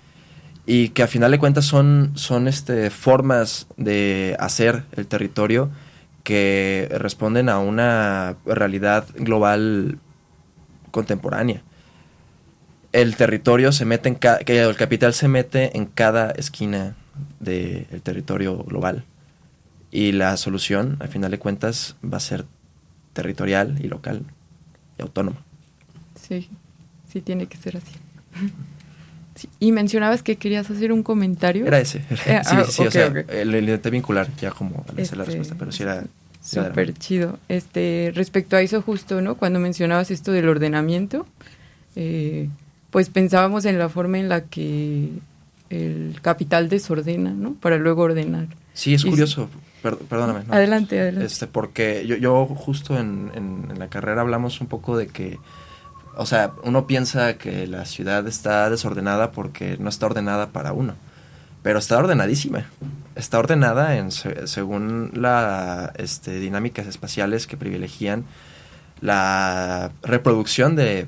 [SPEAKER 7] y que a final de cuentas son formas de hacer el territorio que responden a una realidad global contemporánea. El territorio se mete el capital se mete en cada esquina del territorio global, y la solución, al final de cuentas, va a ser territorial y local y autónoma.
[SPEAKER 5] Sí, sí tiene que ser así. Sí. Y mencionabas que querías hacer un comentario.
[SPEAKER 7] Era ese. Sí, o sea,
[SPEAKER 5] okay.
[SPEAKER 7] Le intenté vincular ya como al hacer la respuesta, pero sí era...
[SPEAKER 5] Súper chido. Respecto a eso justo, ¿no? Cuando mencionabas esto del ordenamiento, pues pensábamos en la forma en la que el capital desordena, ¿no? Para luego ordenar.
[SPEAKER 7] Sí, es curioso. Perdóname. No.
[SPEAKER 5] Adelante.
[SPEAKER 7] Porque yo justo en la carrera hablamos un poco de que, o sea, uno piensa que la ciudad está desordenada porque no está ordenada para uno, pero está ordenadísima. Está ordenada según las dinámicas espaciales que privilegian la reproducción de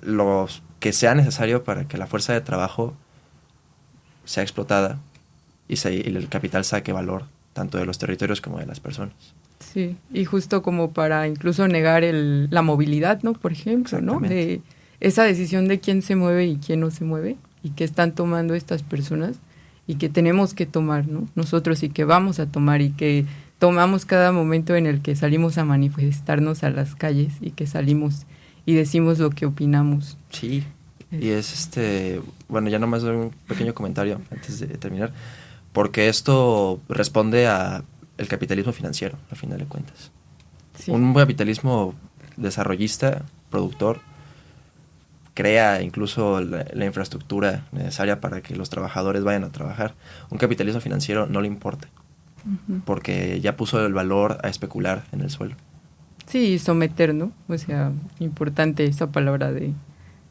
[SPEAKER 7] lo que sea necesario para que la fuerza de trabajo sea explotada y el capital saque valor tanto de los territorios como de las personas.
[SPEAKER 5] Sí, y justo como para incluso negar la movilidad, ¿no? Por ejemplo, ¿no? De esa decisión de quién se mueve y quién no se mueve, y que están tomando estas personas, y que tenemos que tomar, ¿no? Nosotros, y que vamos a tomar, y que tomamos cada momento en el que salimos a manifestarnos a las calles, y que salimos y decimos lo que opinamos.
[SPEAKER 7] Sí, y es bueno, ya nomás doy un pequeño comentario antes de terminar, porque esto responde a el capitalismo financiero, al final de cuentas. Sí. Un capitalismo desarrollista, productor, crea incluso la infraestructura necesaria para que los trabajadores vayan a trabajar. Un capitalismo financiero no le importa, porque ya puso el valor a especular en el suelo.
[SPEAKER 5] Sí, someter, ¿no? O sea, importante esa palabra de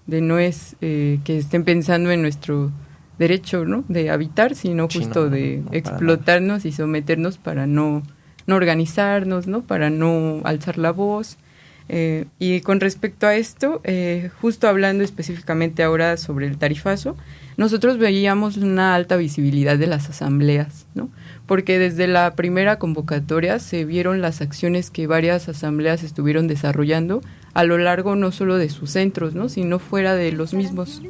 [SPEAKER 5] no es que estén pensando en nuestro derecho, ¿no? De habitar, sino justo de explotarnos y someternos para no organizarnos, ¿no? Para no alzar la voz. Y con respecto a esto, justo hablando específicamente ahora sobre el tarifazo, nosotros veíamos una alta visibilidad de las asambleas, ¿no? Porque desde la primera convocatoria se vieron las acciones que varias asambleas estuvieron desarrollando a lo largo no solo de sus centros, ¿no? Sino fuera de los mismos.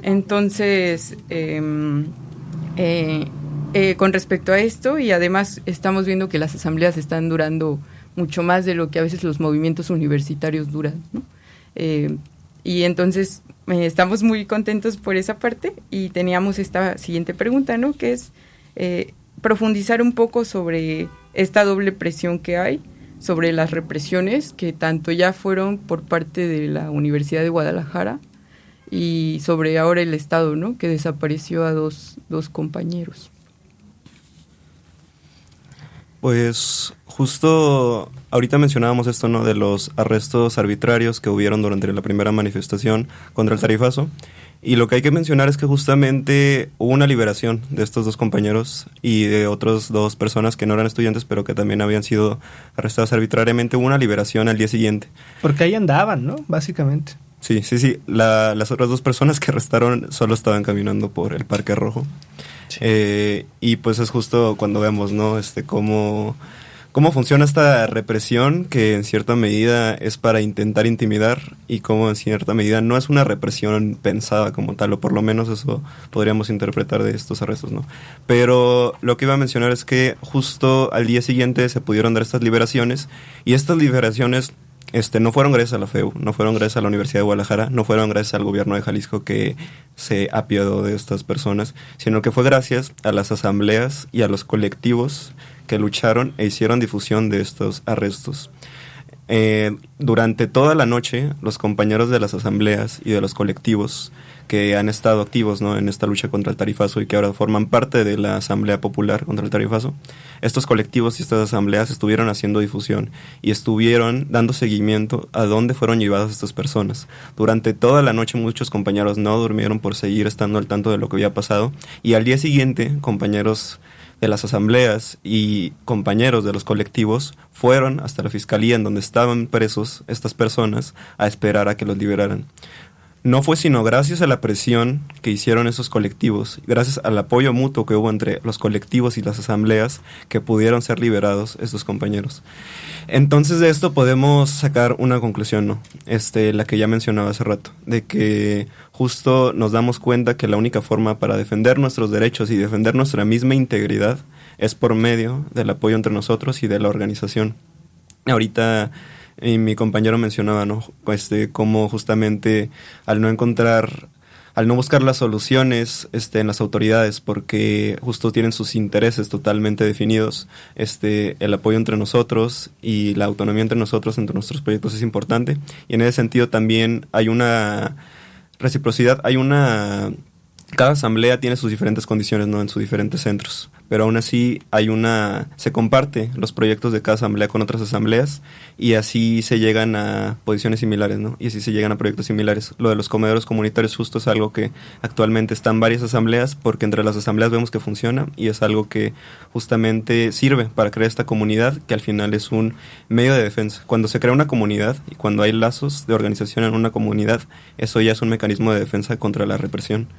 [SPEAKER 5] Entonces, con respecto a esto, y además estamos viendo que las asambleas están durando mucho más de lo que a veces los movimientos universitarios duran, ¿no? Y entonces estamos muy contentos por esa parte, y teníamos esta siguiente pregunta, ¿no? Que es profundizar un poco sobre esta doble presión que hay, sobre las represiones que tanto ya fueron por parte de la Universidad de Guadalajara y sobre ahora el Estado, ¿no? Que desapareció a dos compañeros.
[SPEAKER 6] Pues justo ahorita mencionábamos esto, ¿no? De los arrestos arbitrarios que hubieron durante la primera manifestación contra el tarifazo. Y lo que hay que mencionar es que justamente hubo una liberación de estos dos compañeros y de otras dos personas que no eran estudiantes, pero que también habían sido arrestadas arbitrariamente. Hubo una liberación al día siguiente.
[SPEAKER 4] Porque ahí andaban, ¿no? Básicamente.
[SPEAKER 6] Sí. Las otras dos personas que arrestaron solo estaban caminando por el Parque Rojo. Sí. Y pues es justo cuando vemos, ¿no? Cómo funciona esta represión, que en cierta medida es para intentar intimidar, y cómo en cierta medida no es una represión pensada como tal, o por lo menos eso podríamos interpretar de estos arrestos, ¿no? Pero lo que iba a mencionar es que justo al día siguiente se pudieron dar estas liberaciones, y estas liberaciones no fueron gracias a la FEU, no fueron gracias a la Universidad de Guadalajara, no fueron gracias al gobierno de Jalisco que se apiadó de estas personas, sino que fue gracias a las asambleas y a los colectivos que lucharon e hicieron difusión de estos arrestos. Durante toda la noche, los compañeros de las asambleas y de los colectivos que han estado activos, ¿no? En esta lucha contra el tarifazo y que ahora forman parte de la Asamblea Popular contra el Tarifazo, estos colectivos y estas asambleas estuvieron haciendo difusión y estuvieron dando seguimiento a dónde fueron llevadas estas personas. Durante toda la noche muchos compañeros no durmieron por seguir estando al tanto de lo que había pasado, y al día siguiente compañeros de las asambleas y compañeros de los colectivos fueron hasta la fiscalía en donde estaban presos estas personas a esperar a que los liberaran. No fue sino gracias a la presión que hicieron esos colectivos, gracias al apoyo mutuo que hubo entre los colectivos y las asambleas, que pudieron ser liberados estos compañeros. Entonces de esto podemos sacar una conclusión, ¿no? La que ya mencionaba hace rato, de que justo nos damos cuenta que la única forma para defender nuestros derechos y defender nuestra misma integridad es por medio del apoyo entre nosotros y de la organización. Ahorita mi compañero mencionaba, ¿no? Cómo justamente al no buscar las soluciones en las autoridades, porque justo tienen sus intereses totalmente definidos, el apoyo entre nosotros y la autonomía entre nosotros, entre nuestros proyectos, es importante. Y en ese sentido también hay una reciprocidad, cada asamblea tiene sus diferentes condiciones, ¿no? En sus diferentes centros, pero aún así se comparte los proyectos de cada asamblea con otras asambleas, y así se llegan a posiciones similares, ¿no? Y así se llegan a proyectos similares. Lo de los comedores comunitarios justo es algo que actualmente está en varias asambleas, porque entre las asambleas vemos que funciona, y es algo que justamente sirve para crear esta comunidad, que al final es un medio de defensa. Cuando se crea una comunidad y cuando hay lazos de organización en una comunidad, eso ya es un mecanismo de defensa contra la represión.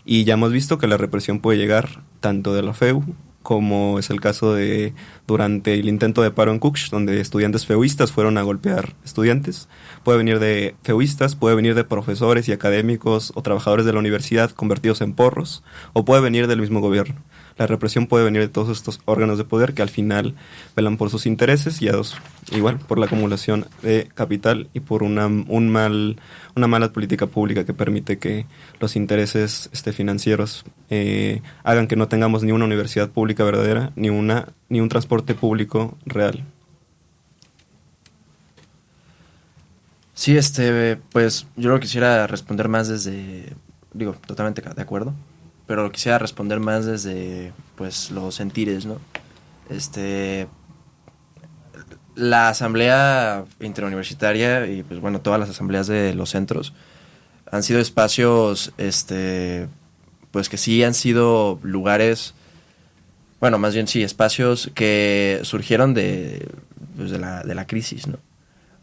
[SPEAKER 6] Y ya hemos visto que la represión puede llegar tanto de la FEU como es el caso de durante el intento de paro en Cuxx, donde estudiantes feístas fueron a golpear estudiantes. Puede venir de feístas, puede venir de profesores y académicos o trabajadores de la universidad convertidos en porros, o puede venir del mismo gobierno. La represión puede venir de todos estos órganos de poder que al final velan por sus intereses, guiados igual por la acumulación de capital y por una mala política pública que permite que los intereses financieros hagan que no tengamos ni una universidad pública verdadera, ni un transporte público real.
[SPEAKER 7] Sí, pues yo lo quisiera responder más totalmente de acuerdo, pero quisiera responder más desde, pues, los sentires, ¿no? La asamblea interuniversitaria y, pues, bueno, todas las asambleas de los centros han sido espacios, pues, que sí han sido lugares, bueno, más bien sí, espacios que surgieron de la crisis, ¿no?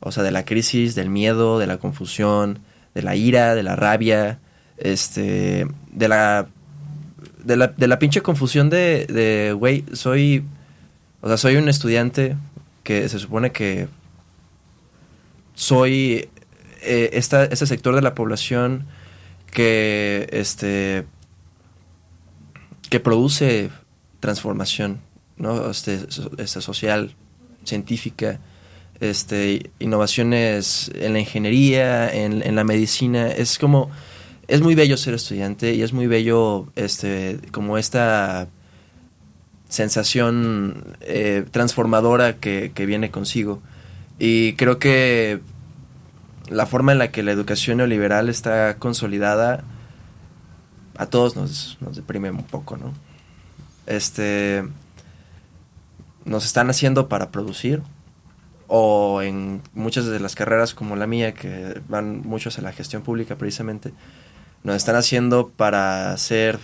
[SPEAKER 7] O sea, de la crisis, del miedo, de la confusión, de la ira, de la rabia, de la pinche confusión de güey, soy un estudiante que se supone que soy este sector de la población que produce transformación, ¿no? Social, científica, innovaciones en la ingeniería, en la medicina. Es muy bello ser estudiante y es muy bello como esta sensación transformadora que viene consigo. Y creo que la forma en la que la educación neoliberal está consolidada a todos nos deprime un poco, ¿no? Nos están haciendo para producir, o en muchas de las carreras como la mía, que van muchos a la gestión pública precisamente, nos están haciendo para ser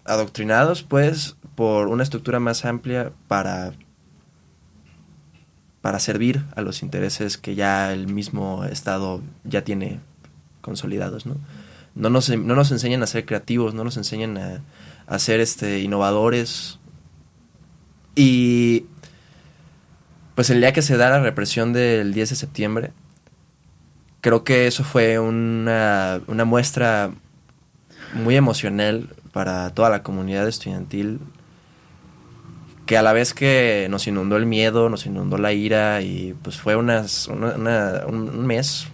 [SPEAKER 7] adoctrinados, pues, por una estructura más amplia para servir a los intereses que ya el mismo Estado ya tiene consolidados, ¿no? No nos enseñan a ser creativos, no nos enseñan a ser innovadores. Y pues el día que se da la represión del 10 de septiembre, creo que eso fue una muestra muy emocional para toda la comunidad estudiantil, que a la vez que nos inundó el miedo, nos inundó la ira, y pues fue un mes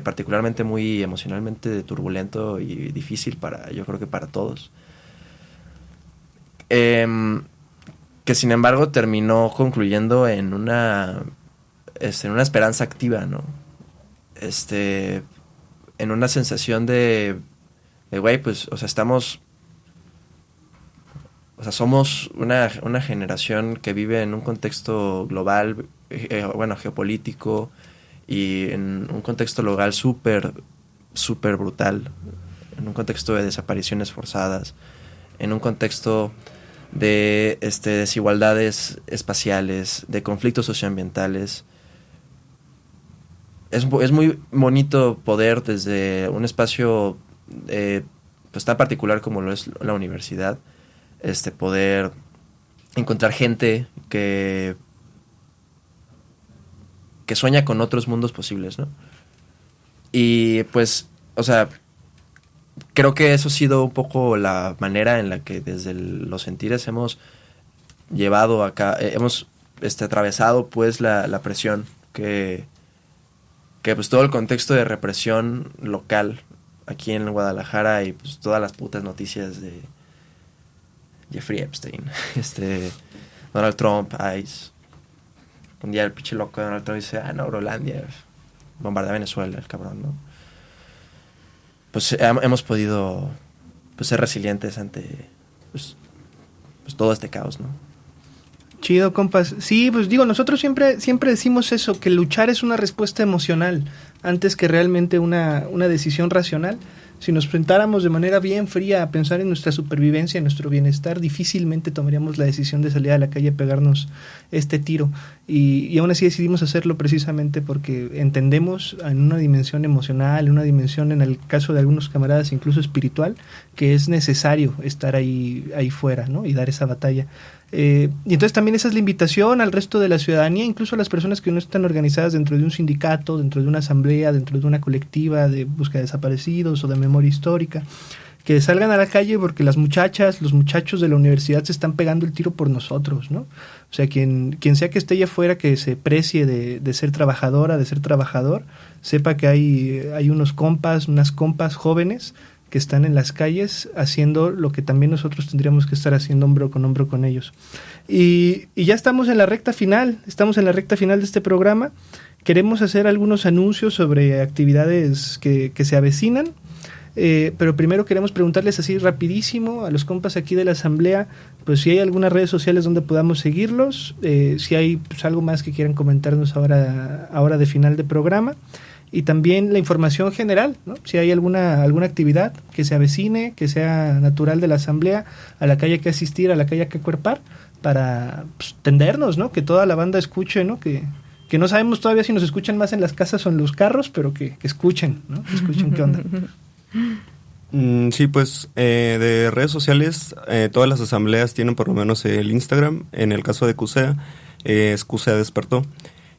[SPEAKER 7] particularmente muy emocionalmente turbulento y difícil yo creo que para todos. Que sin embargo terminó concluyendo en una esperanza activa, ¿no? En una sensación de güey, pues, o sea, somos una generación que vive en un contexto global, geopolítico, y en un contexto local súper, súper brutal, en un contexto de desapariciones forzadas, en un contexto de desigualdades espaciales, de conflictos socioambientales. Es muy bonito poder, desde un espacio pues tan particular como lo es la universidad, poder encontrar gente que sueña con otros mundos posibles, ¿no? Y pues, o sea, creo que eso ha sido un poco la manera en la que desde los sentires hemos llevado acá, hemos atravesado pues la presión que pues todo el contexto de represión local aquí en Guadalajara, y pues todas las putas noticias de Jeffrey Epstein, Donald Trump, ICE. Un día el pinche loco de Donald Trump dice, no, Groenlandia bombardea Venezuela, el cabrón, ¿no? Pues hemos podido, pues, ser resilientes ante pues todo este caos, ¿no?
[SPEAKER 4] Chido, compas. Sí, pues digo, nosotros siempre decimos eso, que luchar es una respuesta emocional antes que realmente una decisión racional. Si nos sentáramos de manera bien fría a pensar en nuestra supervivencia, en nuestro bienestar, difícilmente tomaríamos la decisión de salir a la calle a pegarnos este tiro. Y aún así decidimos hacerlo precisamente porque entendemos en una dimensión emocional, en una dimensión, en el caso de algunos camaradas, incluso espiritual, que es necesario estar ahí fuera, ¿no? Y dar esa batalla. Y entonces también esa es la invitación al resto de la ciudadanía, incluso a las personas que no están organizadas dentro de un sindicato, dentro de una asamblea, dentro de una colectiva de búsqueda de desaparecidos o de memoria histórica, que salgan a la calle porque las muchachas, los muchachos de la universidad se están pegando el tiro por nosotros, ¿no? O sea, quien sea que esté allá afuera, que se precie de ser trabajadora, de ser trabajador, sepa que hay unos compas, unas compas jóvenes que están en las calles haciendo lo que también nosotros tendríamos que estar haciendo hombro con ellos. Y ya estamos en la recta final de este programa. Queremos hacer algunos anuncios sobre actividades que se avecinan, pero primero queremos preguntarles así rapidísimo a los compas aquí de la asamblea, pues si hay algunas redes sociales donde podamos seguirlos, si hay pues, algo más que quieran comentarnos ahora de final de programa. Y también la información general, ¿no? Si hay alguna actividad que se avecine, que sea natural de la asamblea, a la que haya que asistir, a la que haya que acuerpar, para pues, tendernos, ¿no? Que toda la banda escuche, ¿no? Que no sabemos todavía si nos escuchan más en las casas o en los carros, pero que escuchen, ¿no? Que escuchen qué onda.
[SPEAKER 6] Sí, pues de redes sociales, todas las asambleas tienen por lo menos el Instagram. En el caso de CUSEA, es CUSEA Despertó.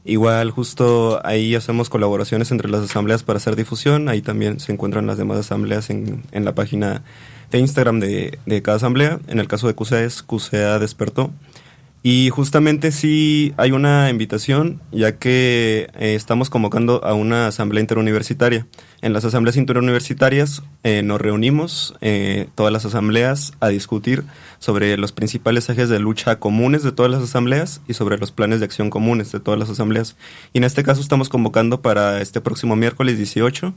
[SPEAKER 6] Igual justo ahí hacemos colaboraciones entre las asambleas para hacer difusión. Ahí también se encuentran las demás asambleas en la página de Instagram de cada asamblea. En el caso de CUSEA es CUSEA Despertó. Y justamente sí hay una invitación, ya que estamos convocando a una asamblea interuniversitaria. En las asambleas interuniversitarias nos reunimos, todas las asambleas, a discutir sobre los principales ejes de lucha comunes de todas las asambleas y sobre los planes de acción comunes de todas las asambleas. Y en este caso estamos convocando para este próximo miércoles 18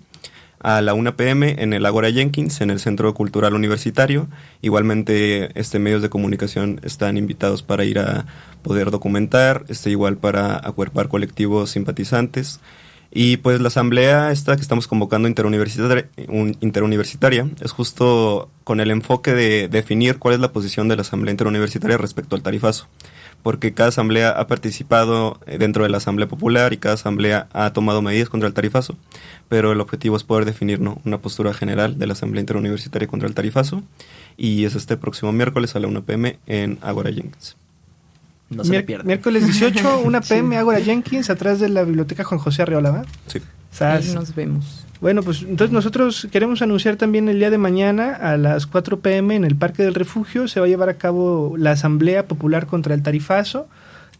[SPEAKER 6] a la 1 p.m. en el Ágora Jenkins, en el Centro Cultural Universitario. Igualmente, medios de comunicación están invitados para ir a poder documentar, igual para acuerpar colectivos simpatizantes. Y pues la asamblea esta que estamos convocando interuniversitaria es justo con el enfoque de definir cuál es la posición de la asamblea interuniversitaria respecto al tarifazo. Porque cada asamblea ha participado dentro de la asamblea popular y cada asamblea ha tomado medidas contra el tarifazo, pero el objetivo es poder definir, ¿no?, una postura general de la asamblea interuniversitaria contra el tarifazo, y es este próximo miércoles a la 1 p.m. en Ágora Jenkins.
[SPEAKER 7] No se lo pierdan.
[SPEAKER 4] Miércoles 18, 1 p.m. Ágora Jenkins, atrás de la biblioteca Juan José Arreola, ¿va?
[SPEAKER 6] Sí.
[SPEAKER 5] Ahí nos vemos.
[SPEAKER 4] Bueno, pues entonces nosotros queremos anunciar también el día de mañana a las 4 p.m. en el Parque del Refugio se va a llevar a cabo la Asamblea Popular contra el Tarifazo.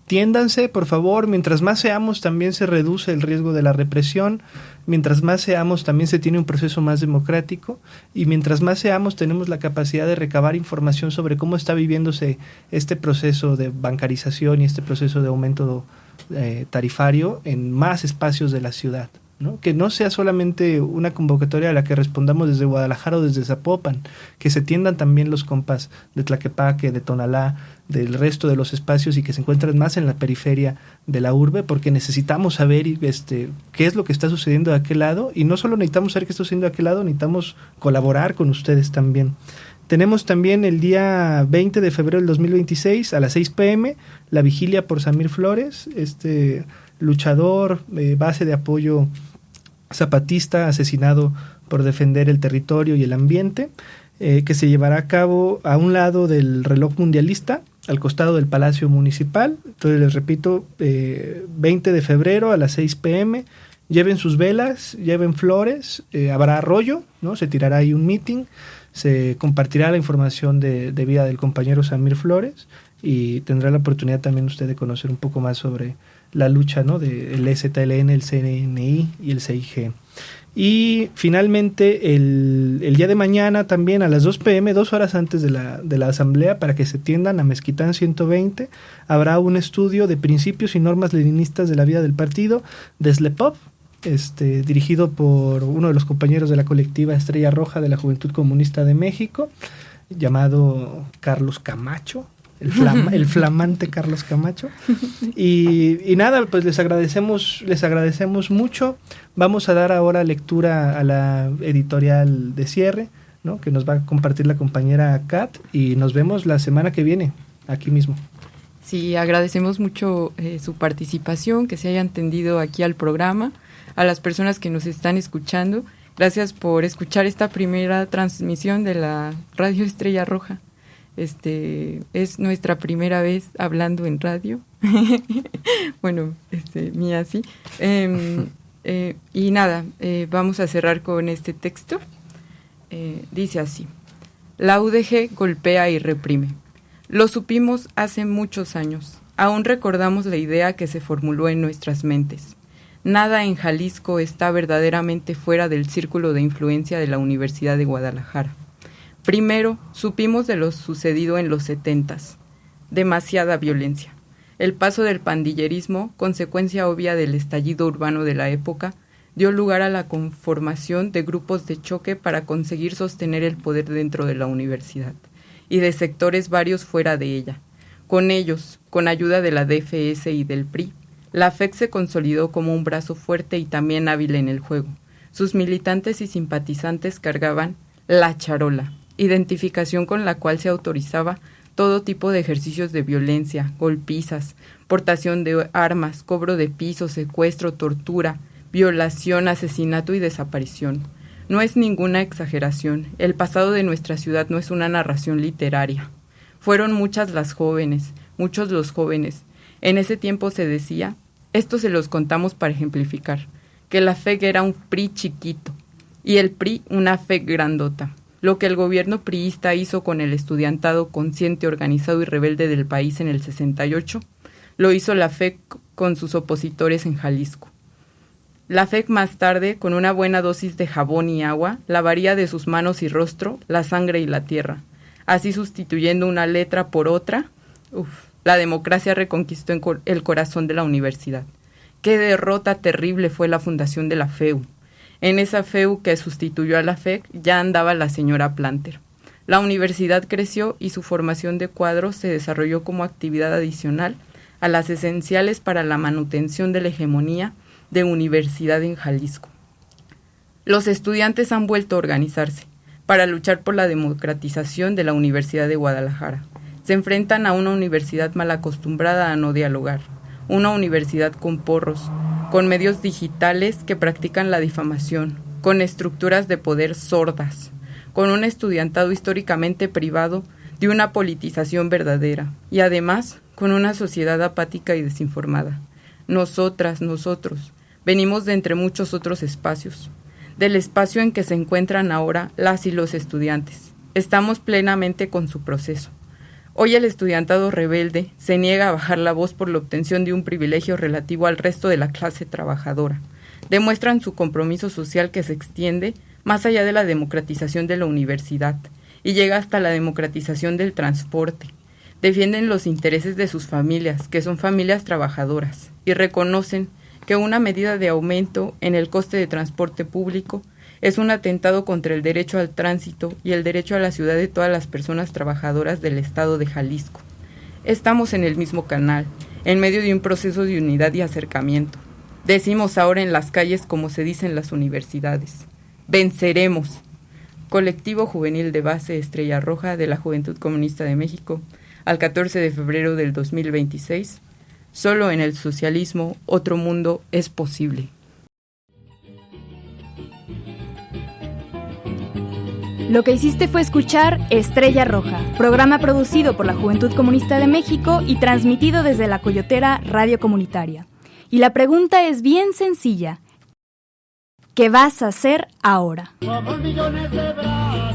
[SPEAKER 4] Tiéndanse, por favor, mientras más seamos también se reduce el riesgo de la represión, mientras más seamos también se tiene un proceso más democrático y mientras más seamos tenemos la capacidad de recabar información sobre cómo está viviéndose este proceso de bancarización y este proceso de aumento tarifario en más espacios de la ciudad, ¿no? Que no sea solamente una convocatoria a la que respondamos desde Guadalajara o desde Zapopan, que se tiendan también los compas de Tlaquepaque, de Tonalá, del resto de los espacios y que se encuentren más en la periferia de la urbe, porque necesitamos saber qué es lo que está sucediendo de aquel lado, y no solo necesitamos saber qué está sucediendo de aquel lado, necesitamos colaborar con ustedes también. Tenemos también el día 20 de febrero del 2026 a las 6 p.m. la vigilia por Samir Flores, luchador, base de apoyo zapatista asesinado por defender el territorio y el ambiente, que se llevará a cabo a un lado del reloj mundialista, al costado del Palacio Municipal. Entonces les repito, 20 de febrero a las 6 p.m. Lleven sus velas, lleven flores, habrá arroyo, ¿no? Se tirará ahí un meeting, se compartirá la información de vida del compañero Samir Flores y tendrá la oportunidad también usted de conocer un poco más sobre la lucha, ¿no?, del EZLN, el CNI y el CIG. Y finalmente el día de mañana también a las 2 p.m., 2 horas antes de la asamblea, para que se tiendan a Mezquitán 120, habrá un estudio de principios y normas leninistas de la vida del partido de SLEPOP, dirigido por uno de los compañeros de la colectiva Estrella Roja de la Juventud Comunista de México, llamado Carlos Camacho. el flamante Carlos Camacho. Y nada, pues les agradecemos mucho. Vamos a dar ahora lectura a la editorial de cierre, ¿no?, que nos va a compartir la compañera Kat, y nos vemos la semana que viene, aquí mismo.
[SPEAKER 5] Sí, agradecemos mucho su participación, que se hayan tendido aquí al programa, a las personas que nos están escuchando. Gracias por escuchar esta primera transmisión de la Radio Estrella Roja. Es nuestra primera vez hablando en radio. Bueno, mía sí. Y nada, vamos a cerrar con este texto. Dice así: la UDG golpea y reprime. Lo supimos hace muchos años. Aún recordamos la idea que se formuló en nuestras mentes. Nada en Jalisco está verdaderamente fuera del círculo de influencia de la Universidad de Guadalajara. Primero, supimos de lo sucedido en los 70s. Demasiada violencia. El paso del pandillerismo, consecuencia obvia del estallido urbano de la época, dio lugar a la conformación de grupos de choque para conseguir sostener el poder dentro de la universidad y de sectores varios fuera de ella. Con ellos, con ayuda de la DFS y del PRI, la FEC se consolidó como un brazo fuerte y también hábil en el juego. Sus militantes y simpatizantes cargaban la charola, identificación con la cual se autorizaba todo tipo de ejercicios de violencia, golpizas, portación de armas, cobro de piso, secuestro, tortura, violación, asesinato y desaparición. No es ninguna exageración. El pasado de nuestra ciudad no es una narración literaria. Fueron muchas las jóvenes, muchos los jóvenes. En ese tiempo se decía, esto se los contamos para ejemplificar, que la FEC era un PRI chiquito y el PRI una FEC grandota. Lo que el gobierno priista hizo con el estudiantado consciente, organizado y rebelde del país en el 68, lo hizo la FEC con sus opositores en Jalisco. La FEC más tarde, con una buena dosis de jabón y agua, lavaría de sus manos y rostro la sangre y la tierra, así sustituyendo una letra por otra. La democracia reconquistó el corazón de la universidad. Qué derrota terrible fue la fundación de la FEU. En esa FEU que sustituyó a la FEC ya andaba la señora Planter. La universidad creció y su formación de cuadros se desarrolló como actividad adicional a las esenciales para la manutención de la hegemonía de universidad en Jalisco. Los estudiantes han vuelto a organizarse para luchar por la democratización de la Universidad de Guadalajara. Se enfrentan a una universidad mal acostumbrada a no dialogar, una universidad con porros, con medios digitales que practican la difamación, con estructuras de poder sordas, con un estudiantado históricamente privado de una politización verdadera y además con una sociedad apática y desinformada. Nosotras, nosotros, venimos de entre muchos otros espacios, del espacio en que se encuentran ahora las y los estudiantes. Estamos plenamente con su proceso. Hoy el estudiantado rebelde se niega a bajar la voz por la obtención de un privilegio relativo al resto de la clase trabajadora. Demuestran su compromiso social que se extiende más allá de la democratización de la universidad y llega hasta la democratización del transporte. Defienden los intereses de sus familias, que son familias trabajadoras, y reconocen que una medida de aumento en el coste de transporte público es un atentado contra el derecho al tránsito y el derecho a la ciudad de todas las personas trabajadoras del estado de Jalisco. Estamos en el mismo canal, en medio de un proceso de unidad y acercamiento. Decimos ahora en las calles como se dice en las universidades. ¡Venceremos! Colectivo Juvenil de Base Estrella Roja de la Juventud Comunista de México, al 14 de febrero del 2026. Solo en el socialismo otro mundo es posible.
[SPEAKER 8] Lo que hiciste fue escuchar Estrella Roja, programa producido por la Juventud Comunista de México y transmitido desde la Coyotera Radio Comunitaria. Y la pregunta es bien sencilla. ¿Qué vas a hacer ahora? Somos millones de brazos.